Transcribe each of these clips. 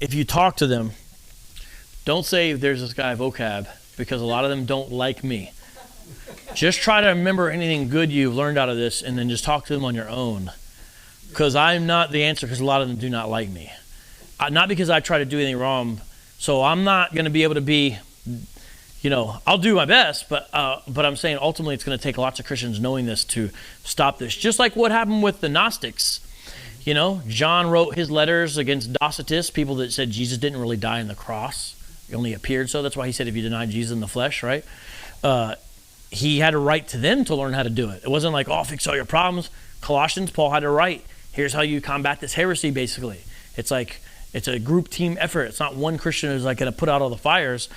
if you talk to them, don't say there's this guy Vocab, because a lot of them don't like me. Just try to remember anything good you've learned out of this, and then just talk to them on your own. Because I'm not the answer, because a lot of them do not like me. Not because I try to do anything wrong. So I'm not going to be able to be, I'll do my best, but I'm saying ultimately it's going to take lots of Christians knowing this to stop this. Just like what happened with the Gnostics. John wrote his letters against Docetists, people that said Jesus didn't really die on the cross. He only appeared so. That's why he said if you deny Jesus in the flesh, right? He had to write to them to learn how to do it. It wasn't like, fix all your problems. Colossians, Paul had to write, here's how you combat this heresy, basically. It's like, it's a group team effort. It's not one Christian who's like going to put out all the fires.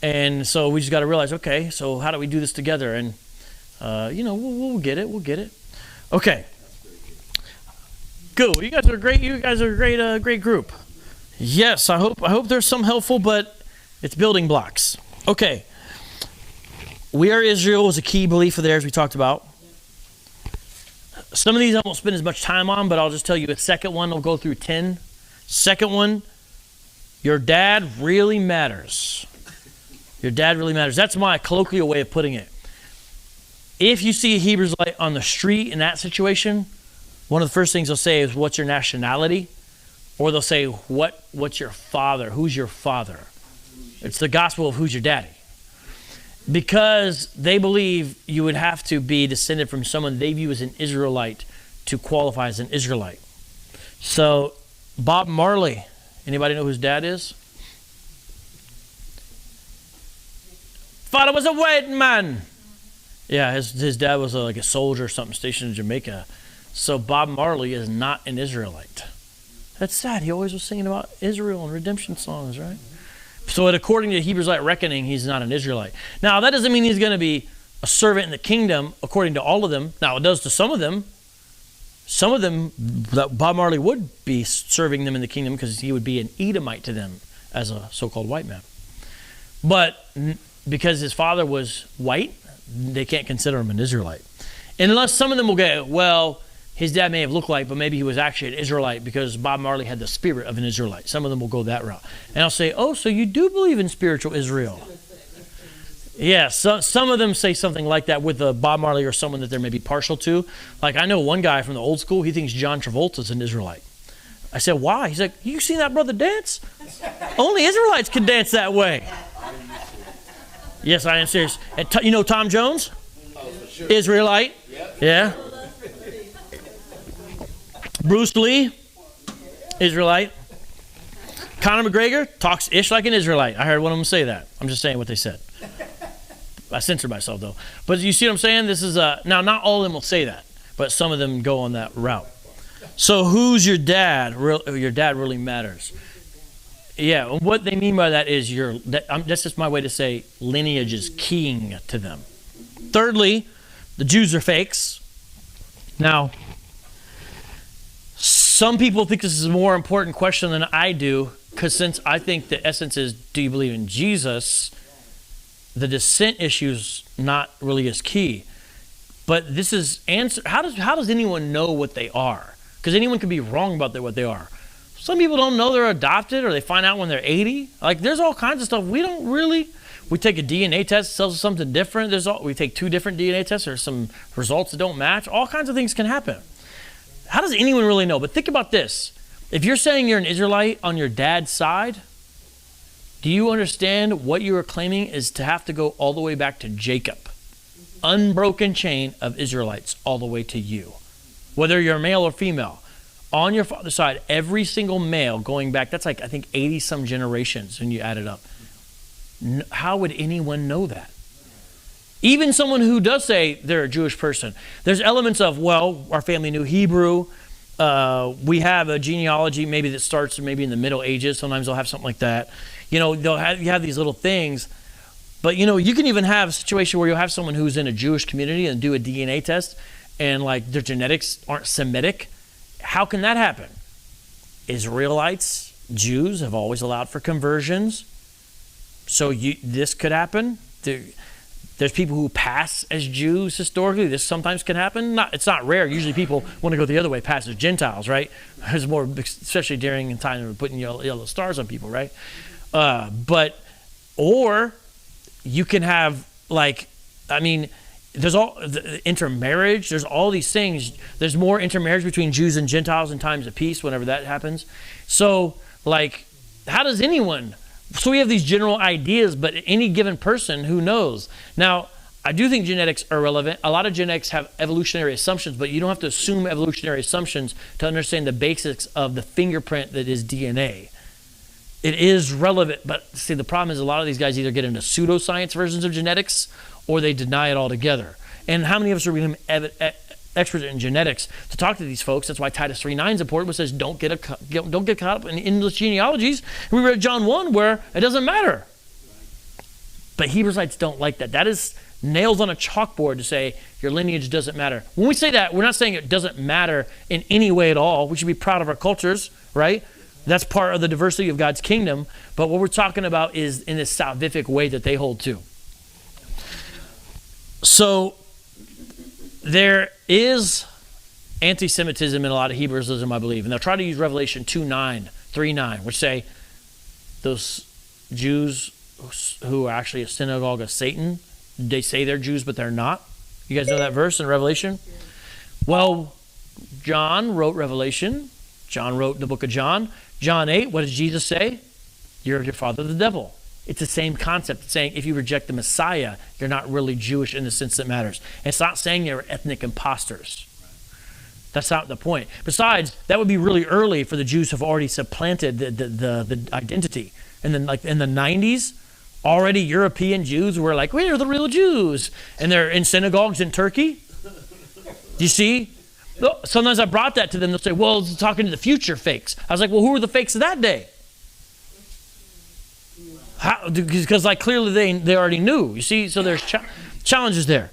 And so we just got to realize, okay, so how do we do this together? And, we'll get it. We'll get it. Okay. Good. You guys are great. You guys are a great group. Yes, I hope there's some helpful, but it's building blocks. Okay. We are Israel was a key belief of theirs we talked about. Some of these I won't spend as much time on, but I'll just tell you a second one. I'll go through 10. Second one, your dad really matters. Your dad really matters. That's my colloquial way of putting it. If you see a Hebrew Israelite on the street in that situation, one of the first things they'll say is, what's your nationality? Or they'll say, what's your father? Who's your father? It's the gospel of who's your daddy. Because they believe you would have to be descended from someone they view as an Israelite to qualify as an Israelite. So, Bob Marley, anybody know who his dad is? Father was a white man. Yeah, his dad was like a soldier or something stationed in Jamaica. So Bob Marley is not an Israelite. That's sad. He always was singing about Israel and redemption songs, right? So according to Hebrew Israelite reckoning, he's not an Israelite. Now, that doesn't mean he's going to be a servant in the kingdom according to all of them. Now, it does to some of them. Some of them, Bob Marley would be serving them in the kingdom because he would be an Edomite to them as a so-called white man. But because his father was white, they can't consider him an Israelite. Unless some of them will go, well, his dad may have looked like, but maybe he was actually an Israelite because Bob Marley had the spirit of an Israelite. Some of them will go that route. And I'll say, so you do believe in spiritual Israel? Yeah, so some of them say something like that with Bob Marley or someone that they're maybe partial to. Like I know one guy from the old school, he thinks John Travolta's an Israelite. I said, why? He's like, you seen that brother dance? Only Israelites can dance that way. Yes, I am serious. And you know Tom Jones? Oh, for sure. Israelite. Yep. Yeah. Bruce Lee, Israelite. Conor McGregor talks ish like an Israelite. I heard one of them say that. I'm just saying what they said. I censored myself though. But you see what I'm saying? This is now not all of them will say that, but some of them go on that route. So who's your dad? Your dad really matters. Yeah, what they mean by that is that's just my way to say lineage is king to them. Thirdly, the Jews are fakes. Now, some people think this is a more important question than I do, because since I think the essence is, do you believe in Jesus? The descent issue is not really as key. But this is answer. How does anyone know what they are? Because anyone can be wrong about what they are. Some people don't know they're adopted, or they find out when they're 80. Like there's all kinds of stuff we don't really. We take a DNA test, it tells us something different. We take 2 different DNA tests, or some results that don't match. All kinds of things can happen. How does anyone really know? But think about this. If you're saying you're an Israelite on your dad's side, do you understand what you are claiming is to have to go all the way back to Jacob? Unbroken chain of Israelites all the way to you. Whether you're male or female. On your father's side, every single male going back, that's like I think 80 some generations when you add it up. How would anyone know that? Even someone who does say they're a Jewish person. There's elements of, well, our family knew Hebrew. We have a genealogy maybe that starts maybe in the Middle Ages. Sometimes they'll have something like that. You know, you have these little things. But, you know, you can even have a situation where you'll have someone who's in a Jewish community and do a DNA test and, like, their genetics aren't Semitic. How can that happen? Israelites, Jews have always allowed for conversions. So this could happen. There's people who pass as Jews historically. This sometimes can happen. It's not rare. Usually people want to go the other way, pass as Gentiles, right? There's more, especially during the time of putting yellow stars on people, right? Or you can have there's all the intermarriage. There's all these things. There's more intermarriage between Jews and Gentiles in times of peace, whenever that happens. So, how does anyone? So we have these general ideas, but any given person, who knows? Now, I do think genetics are relevant. A lot of genetics have evolutionary assumptions, but you don't have to assume evolutionary assumptions to understand the basics of the fingerprint that is DNA. It is relevant, but see, the problem is a lot of these guys either get into pseudoscience versions of genetics or they deny it altogether. And how many of us are becoming experts in genetics to talk to these folks? That's why Titus 3:9 is important, which says don't get caught up in endless genealogies. We read John 1 where it doesn't matter. But Hebrewites don't like that. That is nails on a chalkboard to say your lineage doesn't matter. When we say that, we're not saying it doesn't matter in any way at all. We should be proud of our cultures, right? That's part of the diversity of God's kingdom. But what we're talking about is in this salvific way that they hold to. So there is anti-Semitism in a lot of Hebraism, I believe. And they'll try to use Revelation 2:9, 3:9, which say those Jews who are actually a synagogue of Satan, they say they're Jews, but they're not. You guys know that verse in Revelation? Well, John wrote Revelation. John wrote the book of John. John 8, what does Jesus say? You're your father, the devil. It's the same concept. It's saying if you reject the Messiah, you're not really Jewish in the sense that matters. And it's not saying they're ethnic imposters. That's not the point. Besides, that would be really early for the Jews who have already supplanted the identity. And then in the 90s, already European Jews were like, we're the real Jews. And they're in synagogues in Turkey. You see? Sometimes I brought that to them. They'll say, well, it's talking to the future fakes. I was like, well, who were the fakes of that day? Because clearly they already knew. You see, so there's challenges there.